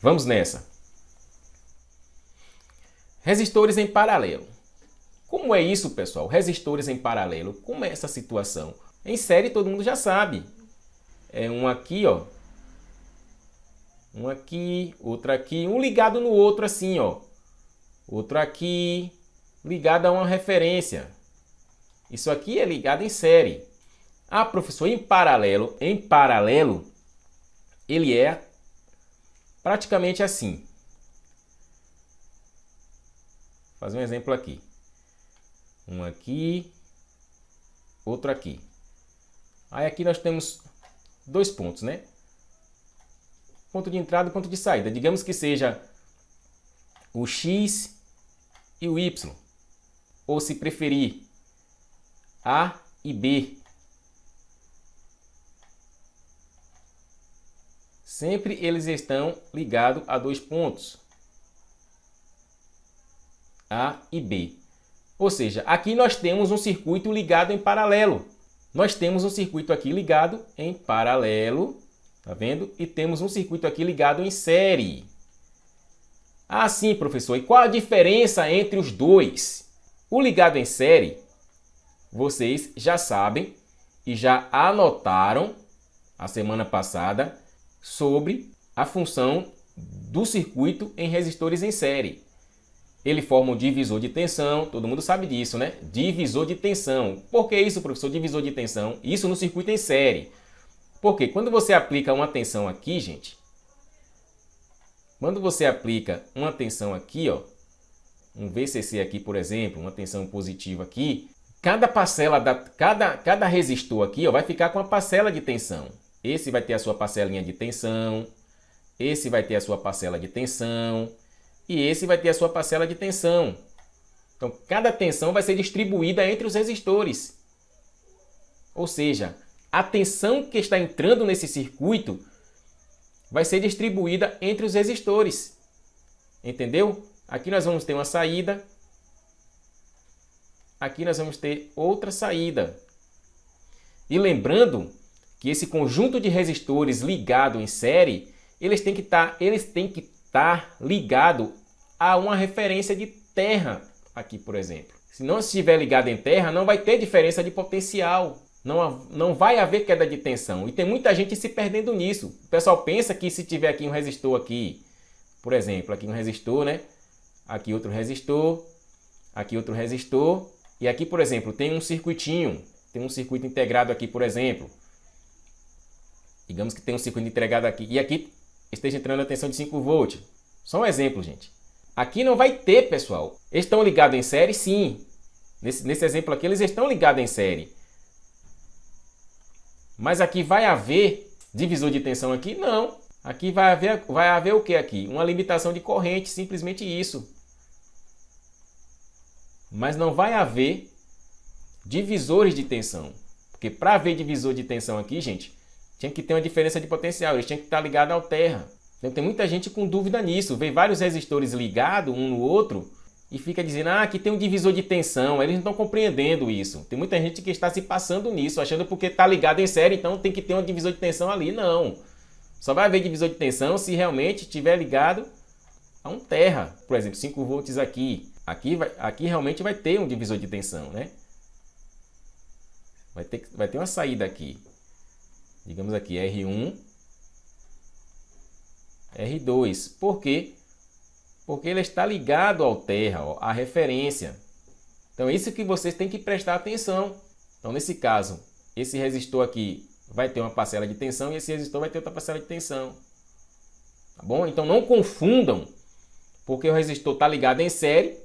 Vamos nessa. Resistores em paralelo. Como é isso, pessoal? Resistores em paralelo. Como é essa situação? Em série todo mundo já sabe. É um aqui, ó. Um aqui, outro aqui, um ligado no outro assim, ó. Outro aqui, ligado a uma referência. Isso aqui é ligado em série. Ah, professor, em paralelo, ele é praticamente assim. Vou fazer um exemplo aqui. Um aqui, outro aqui. Aí aqui nós temos dois pontos, né? Ponto de entrada e ponto de saída. Digamos que seja o X e o Y. Ou se preferir, A e B. Sempre eles estão ligados a dois pontos. A e B. Ou seja, aqui nós temos um circuito ligado em paralelo. Nós temos um circuito aqui ligado em paralelo. Tá vendo? E temos um circuito aqui ligado em série. Ah, sim, professor. E qual a diferença entre os dois? O ligado em série, vocês já sabem e já anotaram a semana passada sobre a função do circuito em resistores em série. Ele forma um divisor de tensão, todo mundo sabe disso, né? Divisor de tensão. Por que isso, professor? Divisor de tensão. Isso no circuito em série. Porque quando você aplica uma tensão aqui, gente, quando você aplica uma tensão aqui, ó, um VCC aqui, por exemplo, uma tensão positiva aqui, cada parcela cada resistor aqui, ó, vai ficar com uma parcela de tensão. Esse vai ter a sua parcelinha de tensão, esse vai ter a sua parcela de tensão e esse vai ter a sua parcela de tensão. Então, cada tensão vai ser distribuída entre os resistores. Ou seja, a tensão que está entrando nesse circuito vai ser distribuída entre os resistores. Entendeu? Aqui nós vamos ter uma saída. Aqui nós vamos ter outra saída. E lembrando que esse conjunto de resistores ligado em série, eles têm que estar ligado a uma referência de terra aqui, por exemplo. Se não estiver ligado em terra, não vai ter diferença de potencial. Não vai haver queda de tensão. E tem muita gente se perdendo nisso. O pessoal pensa que se tiver aqui um resistor aqui, por exemplo, aqui um resistor, né? Aqui outro resistor, aqui outro resistor. E aqui, por exemplo, tem um circuitinho. Tem um circuito integrado aqui, por exemplo. Digamos que tem um circuito integrado aqui. E aqui esteja entrando a tensão de 5 volts. Só um exemplo, gente. Aqui não vai ter, pessoal. Eles estão ligados em série? Sim. Nesse exemplo aqui, eles estão ligados em série. Mas aqui vai haver divisor de tensão aqui? Não. Aqui vai haver o que aqui? Uma limitação de corrente, simplesmente isso. Mas não vai haver divisores de tensão. Porque para haver divisor de tensão aqui, gente, tinha que ter uma diferença de potencial. Eles tinham que estar ligados ao terra. Então tem muita gente com dúvida nisso. Vê vários resistores ligados um no outro e fica dizendo, ah, aqui tem um divisor de tensão. Eles não estão compreendendo isso. Tem muita gente que está se passando nisso, achando porque está ligado em série, então tem que ter um divisor de tensão ali. Não. Só vai haver divisor de tensão se realmente estiver ligado a um terra. Por exemplo, 5 volts aqui. Aqui realmente vai ter um divisor de tensão, né? Vai ter uma saída aqui. Digamos aqui, R1, R2. Por quê? Porque ele está ligado ao terra, ó, à referência. Então, isso que vocês têm que prestar atenção. Então, nesse caso, esse resistor aqui vai ter uma parcela de tensão e esse resistor vai ter outra parcela de tensão. Tá bom? Então, não confundam, porque o resistor está ligado em série.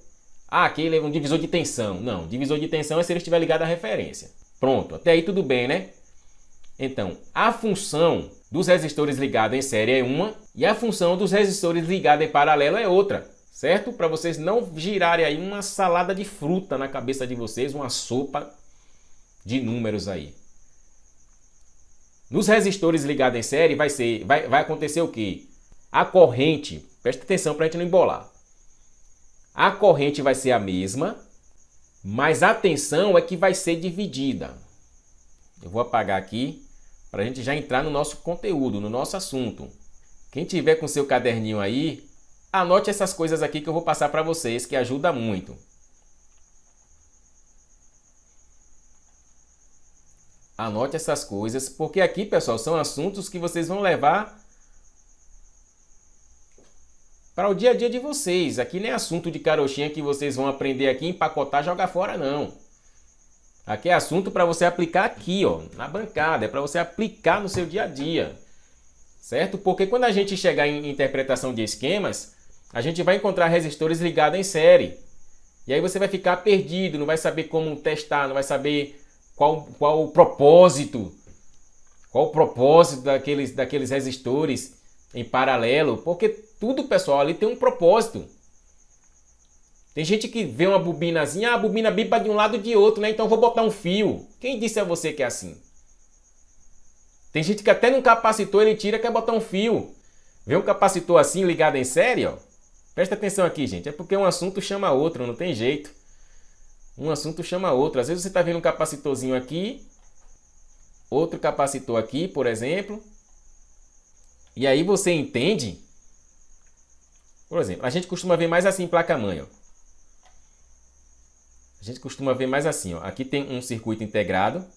Ah, aqui ele é um divisor de tensão. Não, divisor de tensão é se ele estiver ligado à referência. Pronto, até aí tudo bem, né? Então, a função dos resistores ligados em série é uma e a função dos resistores ligados em paralelo é outra, certo? Para vocês não girarem aí uma salada de fruta na cabeça de vocês, uma sopa de números aí. Nos resistores ligados em série vai acontecer o quê? A corrente, presta atenção para a gente não embolar. A corrente vai ser a mesma, mas a tensão é que vai ser dividida. Eu vou apagar aqui para a gente já entrar no nosso conteúdo, no nosso assunto. Quem tiver com seu caderninho aí, anote essas coisas aqui que eu vou passar para vocês, que ajuda muito. Anote essas coisas, porque aqui, pessoal, são assuntos que vocês vão levar para o dia a dia de vocês. Aqui não é assunto de carochinha que vocês vão aprender aqui, empacotar e jogar fora, não. Aqui é assunto para você aplicar aqui, ó, na bancada. É para você aplicar no seu dia a dia. Certo? Porque quando a gente chegar em interpretação de esquemas, a gente vai encontrar resistores ligados em série. E aí você vai ficar perdido, não vai saber como testar, não vai saber qual o propósito. Qual o propósito daqueles resistores em paralelo. Porque tudo, pessoal, ali tem um propósito. Tem gente que vê uma bobinazinha, a bobina bipa de um lado e de outro, né? Então vou botar um fio. Quem disse a você que é assim? Tem gente que até num capacitor ele tira, quer botar um fio. Vê um capacitor assim ligado em série, ó. Presta atenção aqui, gente. É porque um assunto chama outro, não tem jeito. Um assunto chama outro. Às vezes você está vendo um capacitorzinho aqui, outro capacitor aqui, por exemplo. E aí você entende. Por exemplo, a gente costuma ver mais assim em placa-mãe, ó. A gente costuma ver mais assim, ó. Aqui tem um circuito integrado.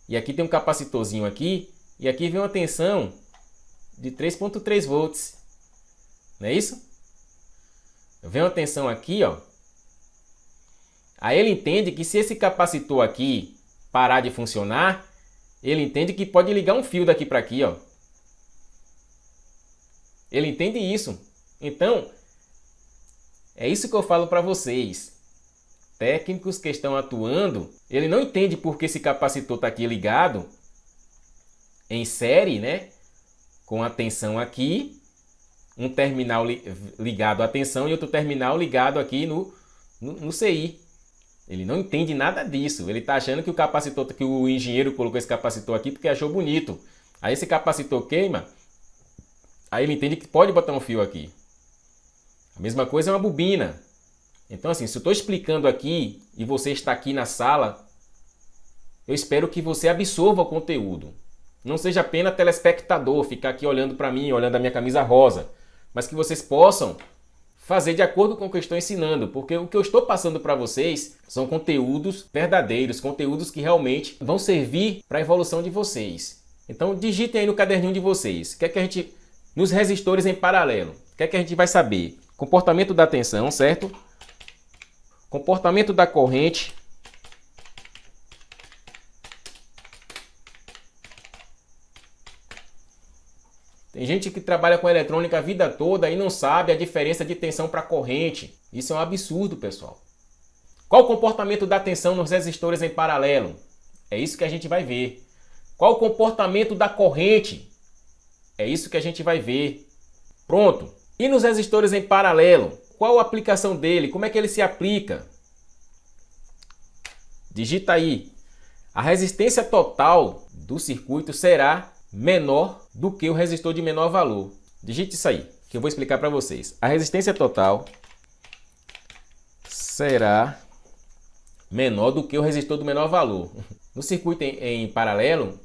E aqui tem um capacitorzinho aqui. E aqui vem uma tensão de 3,3 volts. Não é isso? Vem uma tensão aqui, ó. Aí ele entende que se esse capacitor aqui parar de funcionar, ele entende que pode ligar um fio daqui para aqui, ó. Ele entende isso. Então, é isso que eu falo para vocês. Técnicos que estão atuando, ele não entende porque esse capacitor está aqui ligado em série, né? Com a tensão aqui, um terminal ligado à tensão e outro terminal ligado aqui no CI. Ele não entende nada disso. Ele está achando que o capacitor, que o engenheiro colocou esse capacitor aqui porque achou bonito. Aí esse capacitor queima, aí ele entende que pode botar um fio aqui. A mesma coisa é uma bobina. Então, assim, se eu estou explicando aqui e você está aqui na sala, eu espero que você absorva o conteúdo. Não seja apenas telespectador, ficar aqui olhando para mim, olhando a minha camisa rosa, mas que vocês possam fazer de acordo com o que eu estou ensinando, porque o que eu estou passando para vocês são conteúdos verdadeiros, conteúdos que realmente vão servir para a evolução de vocês. Então, digitem aí no caderninho de vocês. O que é que a gente, nos resistores em paralelo, o que é que a gente vai saber? Comportamento da tensão, certo? Comportamento da corrente. Tem gente que trabalha com eletrônica a vida toda e não sabe a diferença de tensão para corrente. Isso é um absurdo, pessoal. Qual o comportamento da tensão nos resistores em paralelo? É isso que a gente vai ver. Qual o comportamento da corrente? É isso que a gente vai ver. Pronto. E nos resistores em paralelo? Qual a aplicação dele? Como é que ele se aplica? Digita aí. A resistência total do circuito será menor do que o resistor de menor valor. Digite isso aí, que eu vou explicar para vocês. A resistência total será menor do que o resistor do menor valor. No circuito em paralelo,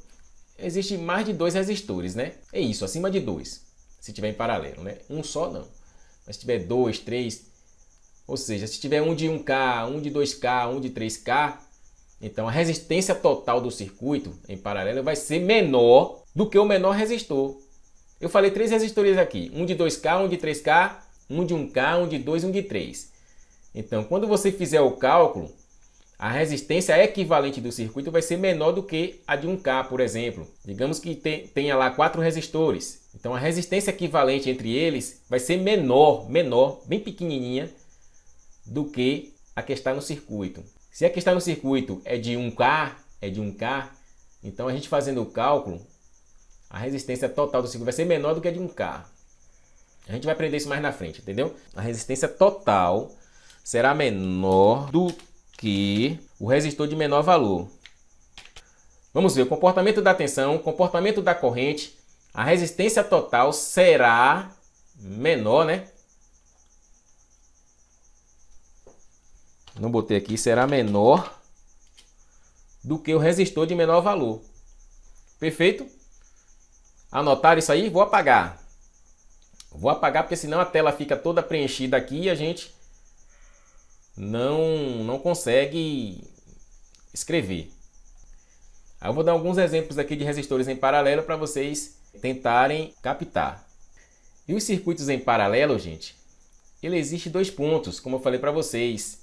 existe mais de 2 resistores, né? É isso, acima de 2, se tiver em paralelo, né? Um só não. Mas se tiver 2, 3, ou seja, se tiver um de 1K, um de 2K, um de 3K, então a resistência total do circuito em paralelo vai ser menor do que o menor resistor. Eu falei 3 resistores aqui, um de 2K, um de 3K, um de 1K, um de 2 e um de 3. Então, quando você fizer o cálculo, a resistência equivalente do circuito vai ser menor do que a de 1K, por exemplo. Digamos que tenha lá 4 resistores. Então, a resistência equivalente entre eles vai ser menor, bem pequenininha, do que a que está no circuito. Se a que está no circuito é de 1K, então a gente fazendo o cálculo, a resistência total do circuito vai ser menor do que a de 1K. A gente vai aprender isso mais na frente, entendeu? A resistência total será menor do que o resistor de menor valor. Vamos ver o comportamento da tensão, o comportamento da corrente. A resistência total será menor, né? Não botei aqui, será menor do que o resistor de menor valor. Perfeito? Anotaram isso aí? Vou apagar. Vou apagar porque senão a tela fica toda preenchida aqui e a gente não consegue escrever. Aí eu vou dar alguns exemplos aqui de resistores em paralelo para vocês tentarem captar. E os circuitos em paralelo, gente, ele existe dois pontos, como eu falei para vocês,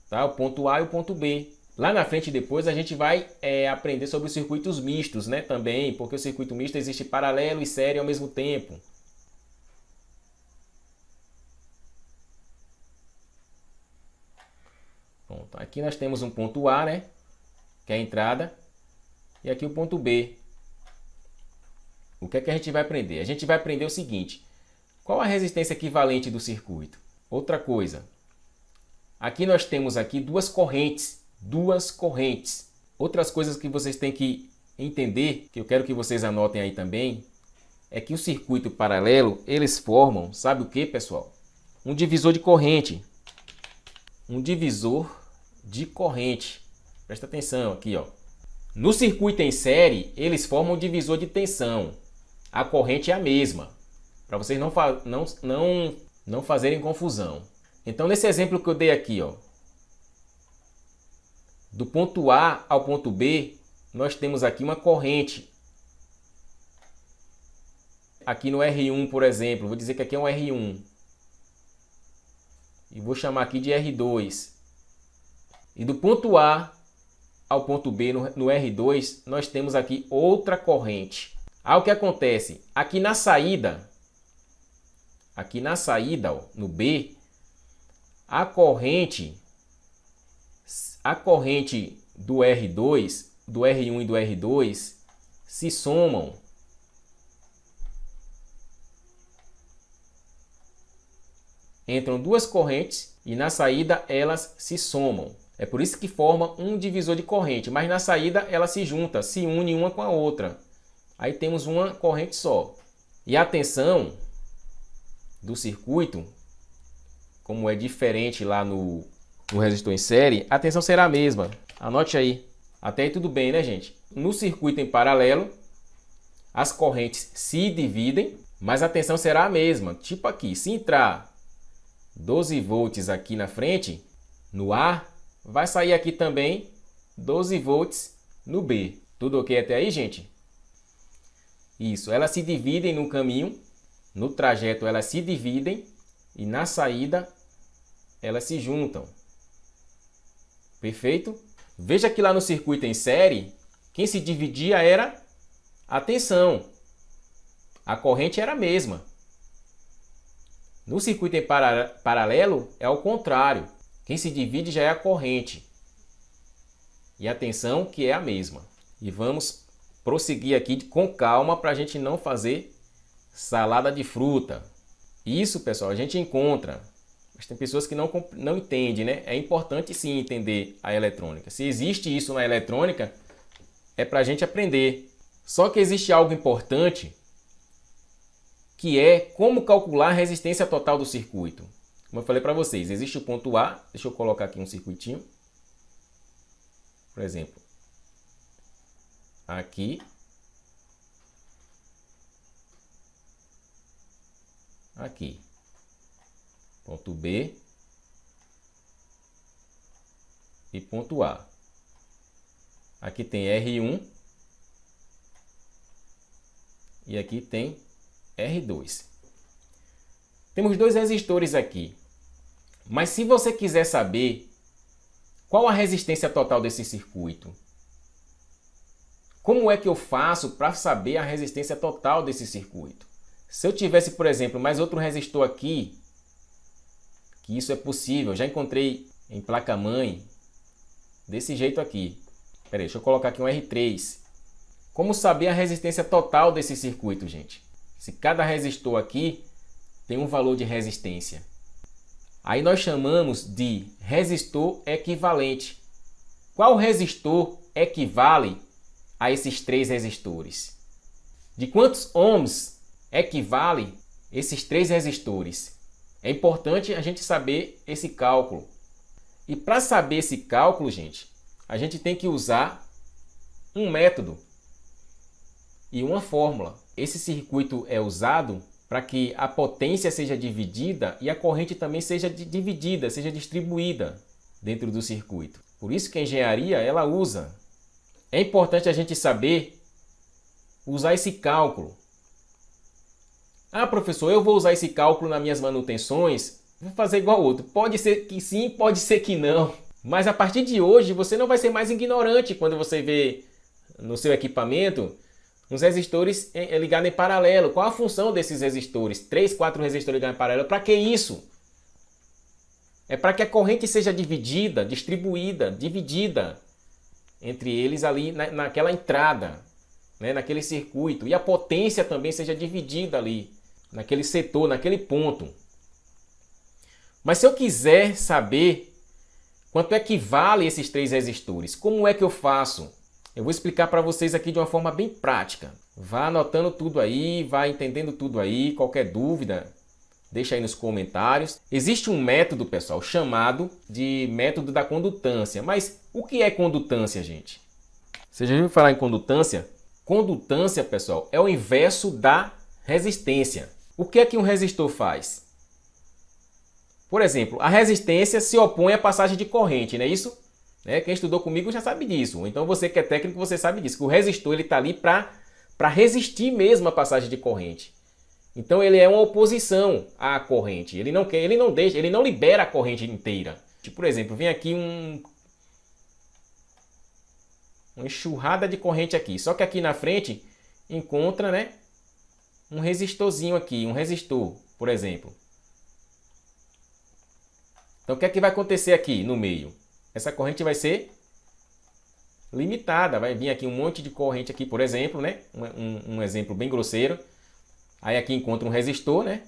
tá? O ponto A e o ponto B. Lá na frente depois a gente vai aprender sobre os circuitos mistos, né? Também, porque o circuito misto existe paralelo e série ao mesmo tempo. Pronto. Aqui nós temos um ponto A, né? Que é a entrada. E aqui o ponto B. O que é que a gente vai aprender? A gente vai aprender o seguinte. Qual a resistência equivalente do circuito? Outra coisa. Aqui nós temos aqui duas correntes. Outras coisas que vocês têm que entender, que eu quero que vocês anotem aí também, é que o circuito paralelo, eles formam, sabe o que, pessoal? Um divisor de corrente. Um divisor de corrente. Presta atenção aqui, ó. No circuito em série, eles formam um divisor de tensão. A corrente é a mesma, para vocês não fazerem confusão. Então, nesse exemplo que eu dei aqui, ó, do ponto A ao ponto B, nós temos aqui uma corrente. Aqui no R1, por exemplo, vou dizer que aqui é um R1. E vou chamar aqui de R2. E do ponto A ao ponto B, no R2, nós temos aqui outra corrente. Aí o que acontece? Aqui na saída, ó, no B, a corrente do R2, do R1 e do R2 se somam. Entram duas correntes e na saída elas se somam. É por isso que forma um divisor de corrente, mas na saída ela se junta, se une uma com a outra. Aí temos uma corrente só. E a tensão do circuito, como é diferente lá no resistor em série, a tensão será a mesma. Anote aí. Até aí tudo bem, né, gente? No circuito em paralelo, as correntes se dividem, mas a tensão será a mesma. Tipo aqui, se entrar 12 volts aqui na frente, no A, vai sair aqui também 12 volts no B. Tudo ok até aí, gente? Isso, elas se dividem no caminho, no trajeto elas se dividem e na saída elas se juntam. Perfeito? Veja que lá no circuito em série, quem se dividia era a tensão. A corrente era a mesma. No circuito em paralelo é o contrário. Quem se divide já é a corrente. E a tensão que é a mesma. E vamos prosseguir aqui com calma para a gente não fazer salada de fruta. Isso, pessoal, a gente encontra. Mas tem pessoas que não entendem, né? É importante sim entender a eletrônica. Se existe isso na eletrônica, é para a gente aprender. Só que existe algo importante, que é como calcular a resistência total do circuito. Como eu falei para vocês, existe o ponto A. Deixa eu colocar aqui um circuitinho. Por exemplo, aqui. Aqui. Ponto B. E ponto A. Aqui tem R1. E aqui tem R2. Temos dois resistores aqui. Mas se você quiser saber qual a resistência total desse circuito, como é que eu faço para saber a resistência total desse circuito? Se eu tivesse, por exemplo, mais outro resistor aqui, que isso é possível, já encontrei em placa-mãe desse jeito aqui. Espera aí, deixa eu colocar aqui um R3. Como saber a resistência total desse circuito, gente? Se cada resistor aqui tem um valor de resistência. Aí nós chamamos de resistor equivalente. Qual resistor equivale a esses três resistores? De quantos ohms equivale esses três resistores? É importante a gente saber esse cálculo. E para saber esse cálculo, gente, a gente tem que usar um método e uma fórmula. Esse circuito é usado para que a potência seja dividida e a corrente também seja dividida, seja distribuída dentro do circuito. Por isso que a engenharia ela usa. É importante a gente saber usar esse cálculo. Ah, professor, eu vou usar esse cálculo nas minhas manutenções, vou fazer igual ao outro. Pode ser que sim, pode ser que não. Mas a partir de hoje você não vai ser mais ignorante quando você vê no seu equipamento uns resistores ligados em paralelo. Qual a função desses resistores? 3, 4 resistores ligados em paralelo. Para que isso? É para que a corrente seja dividida, distribuída, dividida entre eles ali naquela entrada, né, naquele circuito. E a potência também seja dividida ali, naquele setor, naquele ponto. Mas se eu quiser saber quanto é que vale esses 3 resistores, como é que eu faço? Eu vou explicar para vocês aqui de uma forma bem prática. Vá anotando tudo aí, vá entendendo tudo aí. Qualquer dúvida, deixa aí nos comentários. Existe um método, pessoal, chamado de método da condutância. Mas o que é condutância, gente? Você já ouviu falar em condutância? Condutância, pessoal, é o inverso da resistência. O que é que um resistor faz? Por exemplo, a resistência se opõe à passagem de corrente, não é isso? Quem estudou comigo já sabe disso. Então você que é técnico, você sabe disso. Que o resistor está ali para resistir mesmo a passagem de corrente. Então ele é uma oposição à corrente. Ele não quer, ele não deixa, ele não libera a corrente inteira. Por exemplo, vem aqui uma enxurrada de corrente aqui. Só que aqui na frente encontra, né, um resistorzinho aqui, um resistor, por exemplo. Então o que é que vai acontecer aqui no meio? Essa corrente vai ser limitada. Vai vir aqui um monte de corrente aqui, por exemplo, né? Um exemplo bem grosseiro. Aí aqui encontra um resistor, né?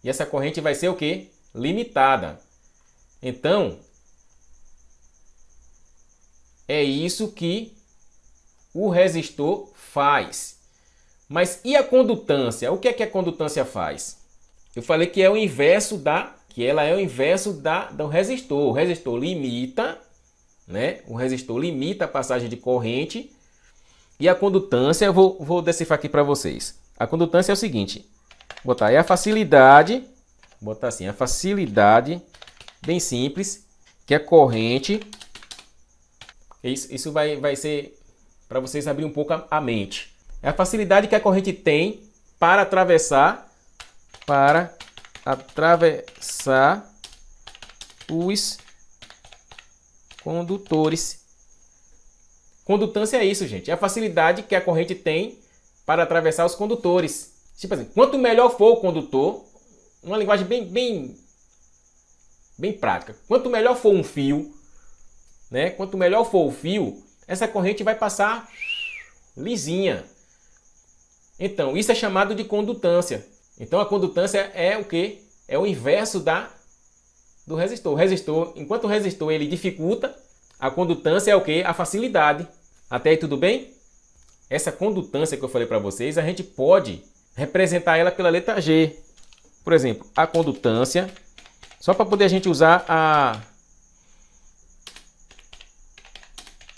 E essa corrente vai ser o quê? Limitada. Então, é isso que o resistor faz. Mas e a condutância? O que é que a condutância faz? Eu falei que é o inverso do resistor. O resistor limita, né? O resistor limita a passagem de corrente. E a condutância, eu vou decifrar aqui para vocês. A condutância é o seguinte, vou botar aí a facilidade, vou botar assim, a facilidade, bem simples, que a corrente, isso vai ser para vocês abrir um pouco a mente. É a facilidade que a corrente tem para atravessar os condutores. Condutância é isso, gente. É a facilidade que a corrente tem para atravessar os condutores. Tipo assim, quanto melhor for o condutor, uma linguagem bem prática. Quanto melhor for um fio, né? Quanto melhor for o fio, essa corrente vai passar lisinha. Então, isso é chamado de condutância. Então, a condutância é o quê? É o inverso do resistor. O resistor, enquanto o resistor ele dificulta, a condutância é o quê? A facilidade. Até aí tudo bem? Essa condutância que eu falei para vocês, a gente pode representar ela pela letra G. Por exemplo, a condutância, só para poder a gente usar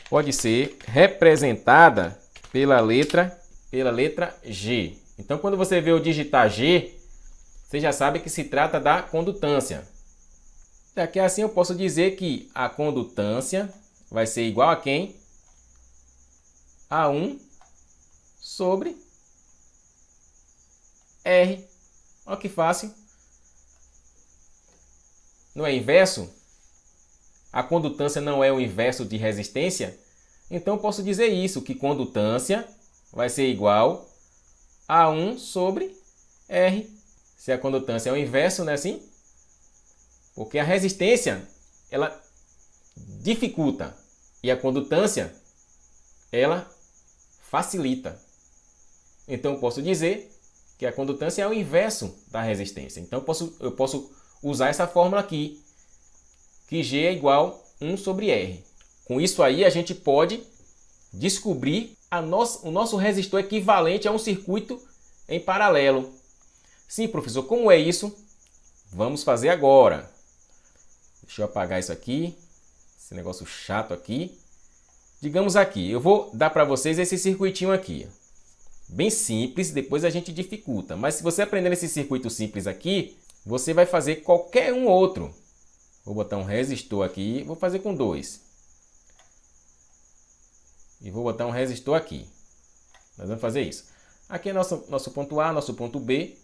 pode ser representada pela letra G. Então, quando você vê o digitar G, você já sabe que se trata da condutância. Daqui assim eu posso dizer que a condutância vai ser igual a quem? A 1 sobre R. Olha que fácil. Não é inverso? A condutância não é o inverso de resistência? Então eu posso dizer isso, que condutância vai ser igual a 1 sobre R. Se a condutância é o inverso, não é assim? Porque a resistência, ela dificulta. E a condutância, ela facilita. Então eu posso dizer que a condutância é o inverso da resistência. Então eu posso usar essa fórmula aqui, que G é igual a 1 sobre R. Com isso aí a gente pode descobrir o nosso resistor equivalente a um circuito em paralelo. Sim, professor, como é isso? Vamos fazer agora. Deixa eu apagar isso aqui, esse negócio chato aqui. Digamos aqui, eu vou dar para vocês esse circuitinho aqui. Bem simples, depois a gente dificulta. Mas se você aprender esse circuito simples aqui, você vai fazer qualquer um outro. Vou botar um resistor aqui, vou fazer com 2. E vou botar um resistor aqui. Nós vamos fazer isso. Aqui é nosso ponto A, nosso ponto B.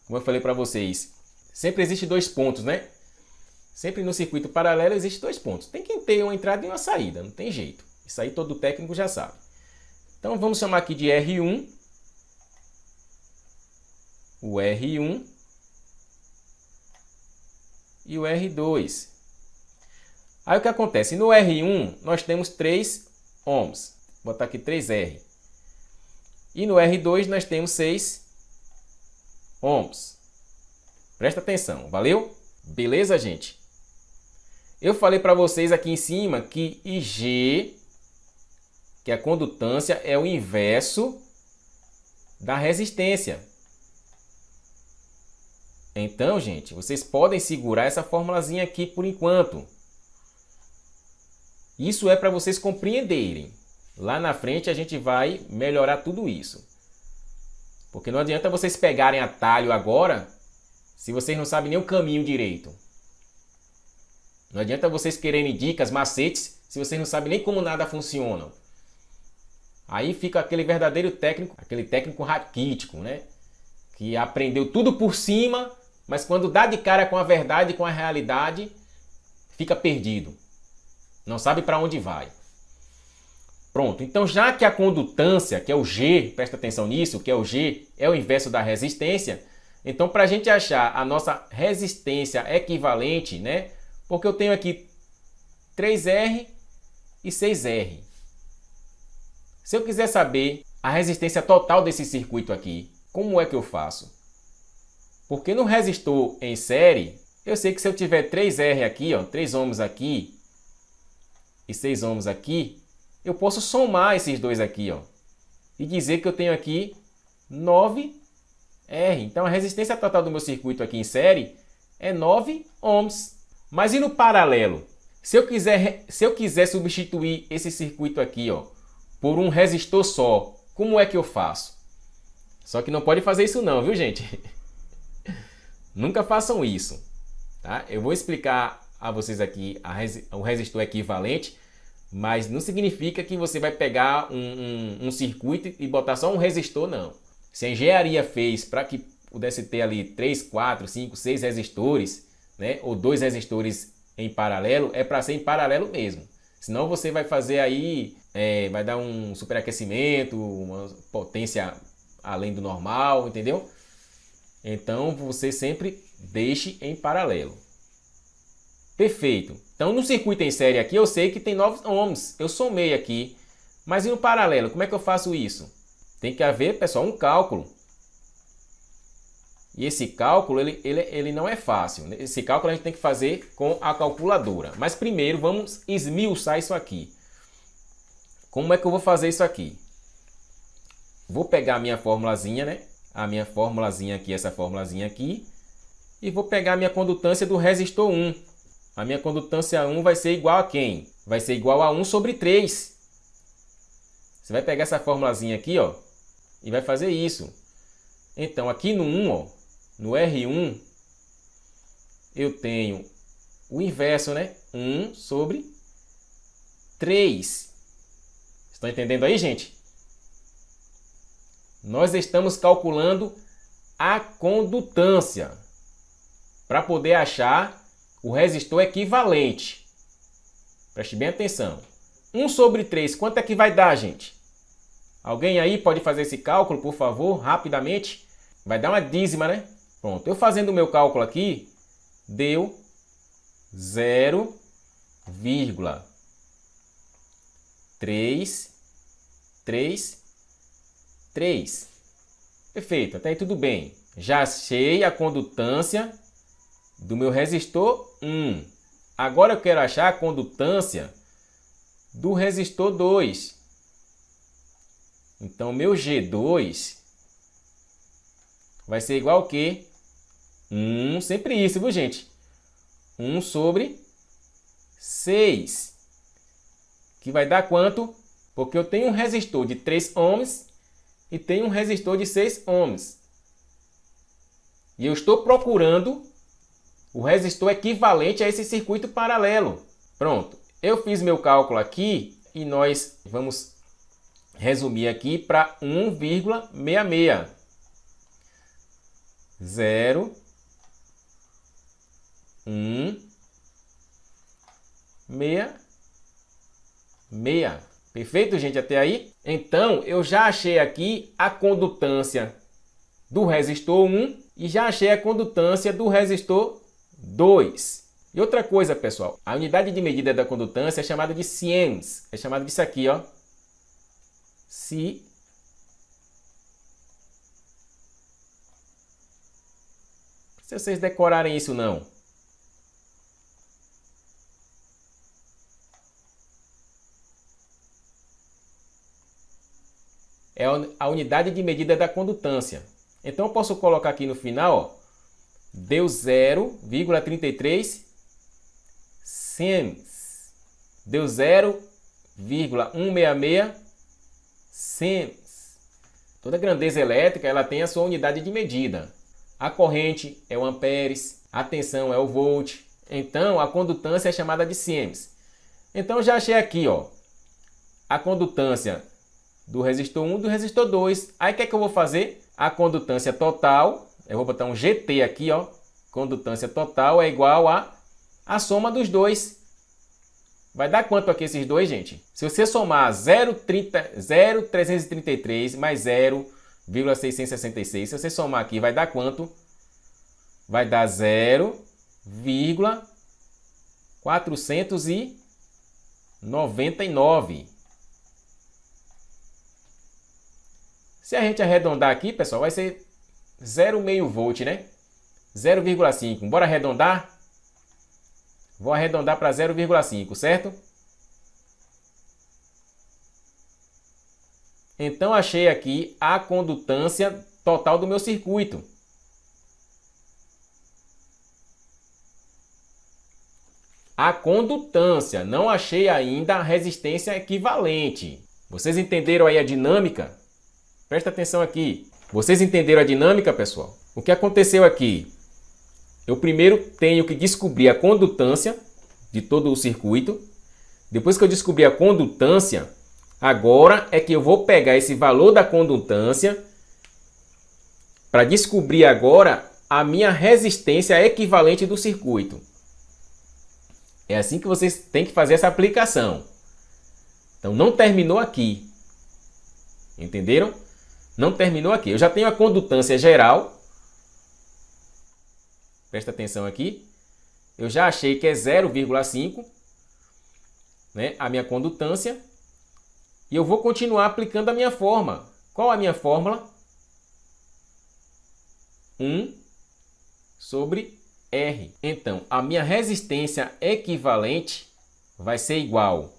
Como eu falei para vocês, sempre existe 2 pontos, né? Sempre no circuito paralelo existe 2 pontos. Tem que ter uma entrada e uma saída, não tem jeito. Isso aí todo técnico já sabe. Então vamos chamar aqui de R1. O R1 e o R2. Aí o que acontece? No R1 nós temos 3 ohms. Vou botar aqui 3R. E no R2 nós temos 6 ohms. Presta atenção, valeu? Beleza, gente? Eu falei para vocês aqui em cima que IG, que a condutância, é o inverso da resistência. Então, gente, vocês podem segurar essa formulazinha aqui por enquanto. Isso é para vocês compreenderem. Lá na frente a gente vai melhorar tudo isso. Porque não adianta vocês pegarem atalho agora se vocês não sabem nem o caminho direito. Não adianta vocês quererem dicas, macetes, se vocês não sabem nem como nada funciona. Aí fica aquele verdadeiro técnico, aquele técnico raquítico, né? Que aprendeu tudo por cima, mas quando dá de cara com a verdade, com a realidade, fica perdido. Não sabe para onde vai. Pronto, então já que a condutância, que é o G, presta atenção nisso, que é o G, é o inverso da resistência, então para a gente achar a nossa resistência equivalente, né? Porque eu tenho aqui 3R e 6R. Se eu quiser saber a resistência total desse circuito aqui, como é que eu faço? Porque no resistor em série, eu sei que se eu tiver 3R aqui, ó, 3 ohms aqui e 6 ohms aqui, eu posso somar esses dois aqui, ó, e dizer que eu tenho aqui 9R. Então a resistência total do meu circuito aqui em série é 9 ohms. Mas e no paralelo? Se eu quiser substituir esse circuito aqui, ó, por um resistor só, como é que eu faço? Só que não pode fazer isso não, viu, gente? Nunca façam isso, tá? Eu vou explicar a vocês aqui o resistor equivalente, mas não significa que você vai pegar um circuito e botar só um resistor, não. Se a engenharia fez para que pudesse ter ali 3, 4, 5, 6 resistores, né, ou 2 resistores em paralelo, é para ser em paralelo mesmo. Senão você vai fazer aí, vai dar um superaquecimento, uma potência além do normal, entendeu? Então você sempre deixe em paralelo. Perfeito. Então no circuito em série aqui eu sei que tem 9 ohms. Eu somei aqui. Mas e no paralelo? Como é que eu faço isso? Tem que haver, pessoal, um cálculo. E esse cálculo ele não é fácil. Esse cálculo a gente tem que fazer com a calculadora. Mas primeiro vamos esmiuçar isso aqui. Como é que eu vou fazer isso aqui? Vou pegar a minha formulazinha, né? A minha formulazinha aqui, essa formulazinha aqui. E vou pegar a minha condutância do resistor 1. A minha condutância 1 vai ser igual a quem? Vai ser igual a 1 sobre 3. Você vai pegar essa formulazinha aqui, ó, e vai fazer isso. Então, aqui no 1, ó, no R1, eu tenho o inverso, né? 1 sobre 3. Estão entendendo aí, gente? Nós estamos calculando a condutância para poder achar o resistor equivalente. Preste bem atenção. 1 sobre 3, quanto é que vai dar, gente? Alguém aí pode fazer esse cálculo, por favor, rapidamente? Vai dar uma dízima, né? Pronto, eu fazendo o meu cálculo aqui, deu 0,333. Perfeito, até aí tudo bem. Já achei a condutância do meu resistor 1. Agora eu quero achar a condutância do resistor 2. Então, meu G2 vai ser igual ao quê? 1, sempre isso, viu, gente? 1 sobre 6. Que vai dar quanto? Porque eu tenho um resistor de 3 ohms e tem um resistor de 6 ohms. E eu estou procurando o resistor equivalente a esse circuito paralelo. Pronto, eu fiz meu cálculo aqui e nós vamos resumir aqui para 1,66. 0, 1, 6, 6. Perfeito, gente, até aí? Então, eu já achei aqui a condutância do resistor 1 e já achei a condutância do resistor 2. E outra coisa, pessoal, a unidade de medida da condutância é chamada de siemens. É chamada disso aqui, ó. Se vocês decorarem isso, não. É a unidade de medida da condutância. Então, eu posso colocar aqui no final, ó, deu 0,33 siemens. Deu 0,166 siemens. Toda grandeza elétrica ela tem a sua unidade de medida. A corrente é o amperes, a tensão é o volt. Então, a condutância é chamada de siemens. Então, eu já achei aqui, ó, a condutância do resistor 1 e do resistor 2. Aí, o que é que eu vou fazer? A condutância total, eu vou botar um GT aqui, ó. Condutância total é igual a soma dos dois. Vai dar quanto aqui esses dois, gente? Se você somar 0,333 mais 0,666, se você somar aqui, vai dar quanto? Vai dar 0,499. Se a gente arredondar aqui, pessoal, vai ser 0,5 volt, né? 0,5. Bora arredondar? Vou arredondar para 0,5, certo? Então, achei aqui a condutância total do meu circuito. A condutância, não achei ainda a resistência equivalente. Vocês entenderam aí a dinâmica? Presta atenção aqui. Vocês entenderam a dinâmica, pessoal? O que aconteceu aqui? Eu primeiro tenho que descobrir a condutância de todo o circuito. Depois que eu descobrir a condutância, agora é que eu vou pegar esse valor da condutância para descobrir agora a minha resistência equivalente do circuito. É assim que vocês têm que fazer essa aplicação. Então, não terminou aqui. Entenderam? Não terminou aqui. Eu já tenho a condutância geral. Presta atenção aqui. Eu já achei que é 0,5, né, a minha condutância. E eu vou continuar aplicando a minha forma. Qual a minha fórmula? 1 sobre R. Então, a minha resistência equivalente vai ser igual.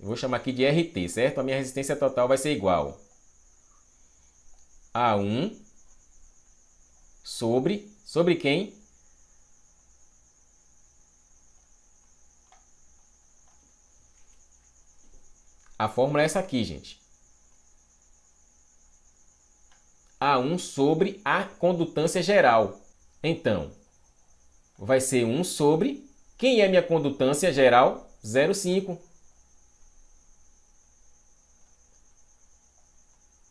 Eu vou chamar aqui de RT, certo? A minha resistência total vai ser igual a 1 sobre quem? A fórmula é essa aqui, gente. A1 sobre a condutância geral. Então, vai ser 1 sobre... Quem é minha condutância geral? 0,5.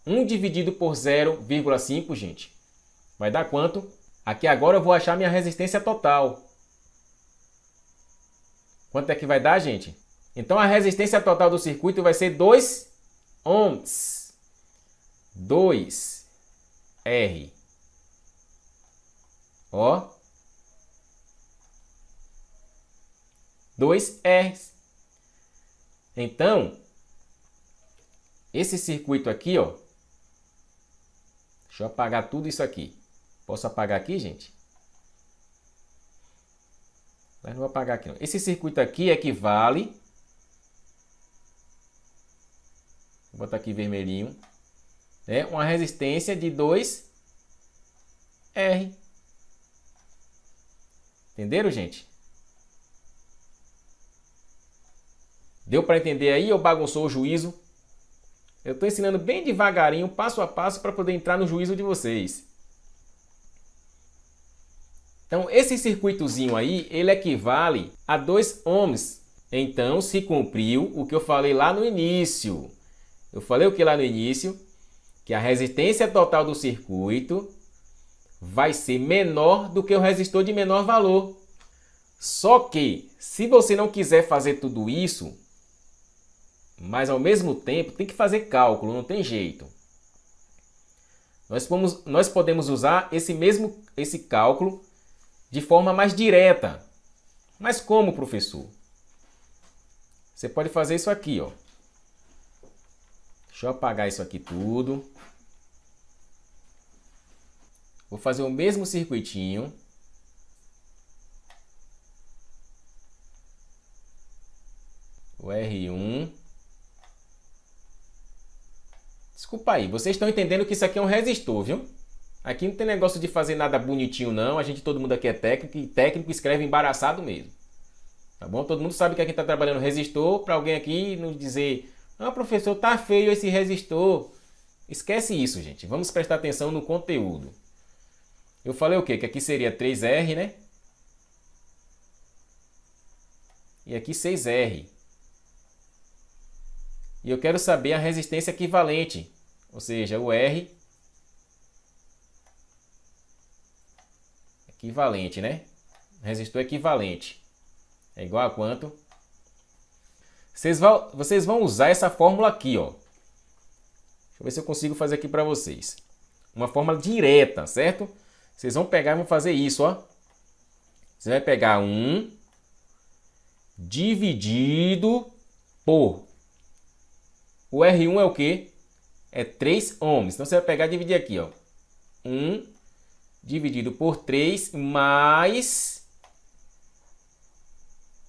1 dividido por 0,5, gente. Vai dar quanto? Aqui agora eu vou achar minha resistência total. Quanto é que vai dar, gente? Então, a resistência total do circuito vai ser 2 ohms. 2R. Ó. 2R. Então, esse circuito aqui, ó. Deixa eu apagar tudo isso aqui. Posso apagar aqui, gente? Mas não vou apagar aqui, não. Esse circuito aqui equivale... Vou botar aqui vermelhinho. É uma resistência de 2R. Entenderam, gente? Deu para entender aí ou bagunçou o juízo? Eu estou ensinando bem devagarinho, passo a passo, para poder entrar no juízo de vocês. Então, esse circuitozinho aí, ele equivale a 2 ohms. Então, se cumpriu o que eu falei lá no início. Eu falei o que lá no início? Que a resistência total do circuito vai ser menor do que o resistor de menor valor. Só que, se você não quiser fazer tudo isso, mas ao mesmo tempo tem que fazer cálculo, não tem jeito. Nós podemos usar esse cálculo de forma mais direta. Mas como, professor? Você pode fazer isso aqui, ó. Deixa eu apagar isso aqui tudo. Vou fazer o mesmo circuitinho. O R1. Desculpa aí, vocês estão entendendo que isso aqui é um resistor, viu? Aqui não tem negócio de fazer nada bonitinho não. Todo mundo aqui é técnico e técnico escreve embaraçado mesmo. Tá bom? Todo mundo sabe que aqui está trabalhando resistor. Para alguém aqui nos dizer: ah, professor, tá feio esse resistor. Esquece isso, gente. Vamos prestar atenção no conteúdo. Eu falei o quê? Que aqui seria 3R, né? E aqui 6R. E eu quero saber a resistência equivalente. Ou seja, o R equivalente, né? Resistor equivalente. É igual a quanto? Vocês vão usar essa fórmula aqui, ó. Deixa eu ver se eu consigo fazer aqui para vocês. Uma fórmula direta, certo? Vocês vão pegar e vão fazer isso, ó. Você vai pegar 1 dividido por... O R1 é o quê? É 3 ohms. Então você vai pegar e dividir aqui, ó. 1 dividido por 3 mais...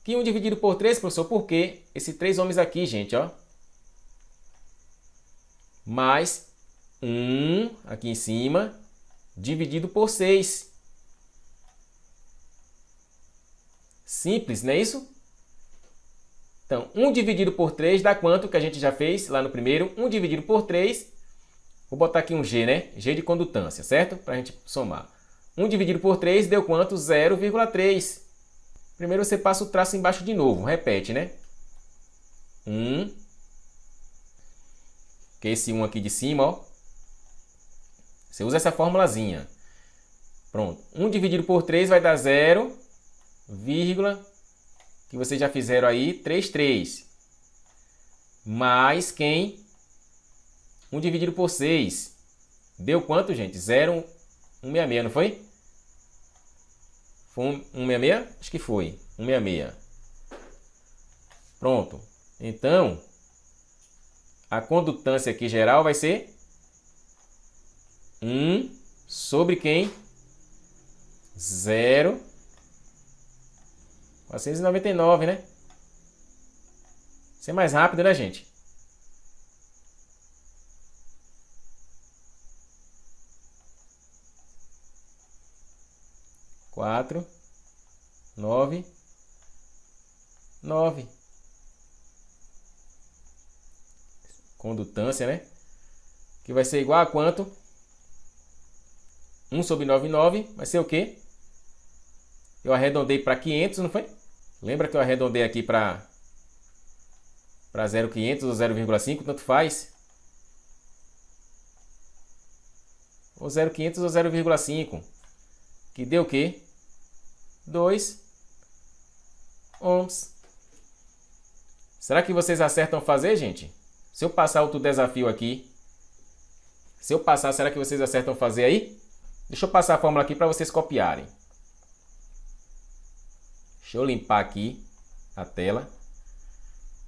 Que 1 dividido por 3, professor? Por quê? Esse 3 ohms aqui, gente, ó. Mais 1 aqui em cima, dividido por 6. Simples, não é isso? Então, 1 dividido por 3 dá quanto que a gente já fez lá no primeiro? 1 dividido por 3, vou botar aqui um G, né? G de condutância, certo? Para a gente somar. 1 dividido por 3 deu quanto? 0,3. Primeiro você passa o traço embaixo de novo, repete, né? 1, que é esse 1 aqui de cima, ó. Você usa essa formulazinha. Pronto. 1 dividido por 3 vai dar 0, que vocês já fizeram aí, 3,3. Mais quem? 1 dividido por 6. Deu quanto, gente? 0,166, não foi? Foi 166? Acho que foi. 166. Pronto. Então, a condutância aqui geral vai ser 1 sobre quem? 0,499, né? Isso é mais rápido, né, gente? Quatro, 9, 9. Condutância, né? Que vai ser igual a quanto? 1 sobre 9,9 vai ser o quê? Eu arredondei para 500, não foi? Lembra que eu arredondei aqui para 0,500 ou 0,5, tanto faz? Ou 0,500 ou 0,5. Que deu o quê? 2 ohms. Será que vocês acertam fazer, gente? Se eu passar outro desafio aqui, se eu passar, será que vocês acertam fazer aí? Deixa eu passar a fórmula aqui para vocês copiarem. Deixa eu limpar aqui a tela.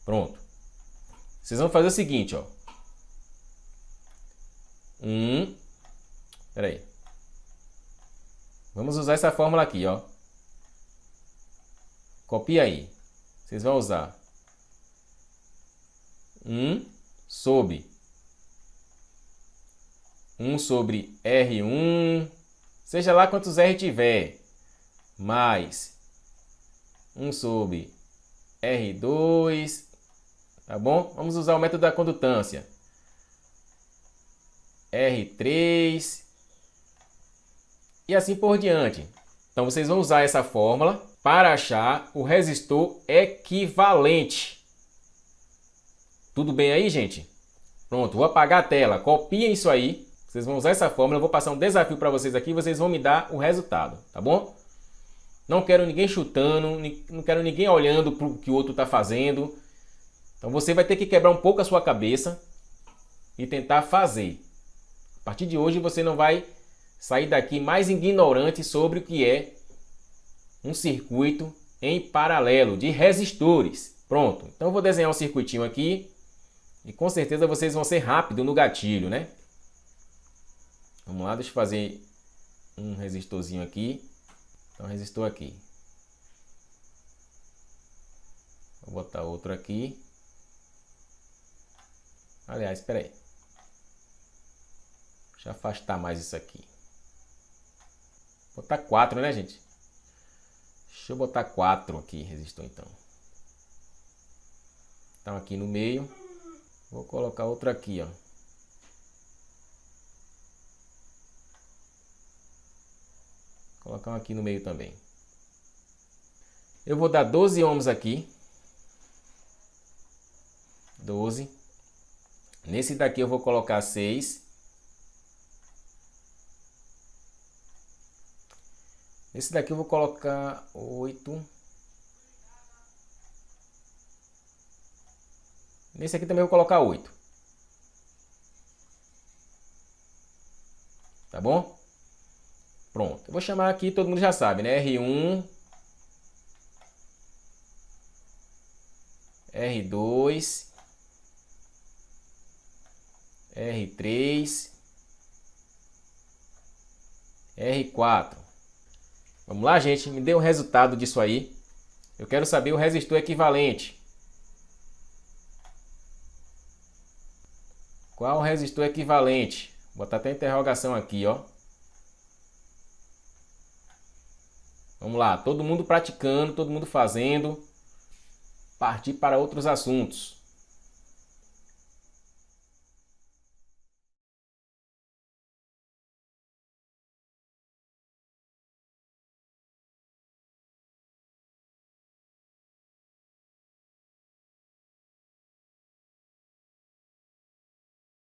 Pronto. Vocês vão fazer o seguinte, ó. Espera aí. Vamos usar essa fórmula aqui, ó. Copia aí. Vocês vão usar 1 sobre R1, seja lá quantos R tiver, mais 1 sobre R2, tá bom? Vamos usar o método da condutância. R3 e assim por diante. Então vocês vão usar essa fórmula para achar o resistor equivalente. Tudo bem aí, gente? Pronto, vou apagar a tela. Copiem isso aí. Vocês vão usar essa fórmula. Eu vou passar um desafio para vocês aqui. Vocês vão me dar o resultado, tá bom? Não quero ninguém chutando, não quero ninguém olhando para o que o outro está fazendo. Então você vai ter que quebrar um pouco a sua cabeça e tentar fazer. A partir de hoje você não vai sair daqui mais ignorante sobre o que é um circuito em paralelo de resistores. Pronto, então eu vou desenhar um circuitinho aqui e com certeza vocês vão ser rápidos no gatilho, né? Vamos lá, deixa eu fazer um resistorzinho aqui. Então, resistor aqui. Vou botar outro aqui. Aliás, espera aí. Deixa eu afastar mais isso aqui. Vou botar 4, né, gente? Deixa eu botar 4 aqui, resistor então. Então aqui no meio. Vou colocar outro aqui, ó. Vou colocar um aqui no meio também. Eu vou dar 12 ohms aqui. 12. Nesse daqui eu vou colocar 6. Nesse daqui eu vou colocar 8. Nesse aqui também eu vou colocar 8. Tá bom? Pronto. Eu vou chamar aqui, todo mundo já sabe, né? R1. R2. R3. R4. Vamos lá, gente? Me dê o resultado disso aí. Eu quero saber o resistor equivalente. Qual o resistor equivalente? Vou botar até interrogação aqui, ó. Vamos lá, todo mundo praticando, todo mundo fazendo. Partir para outros assuntos.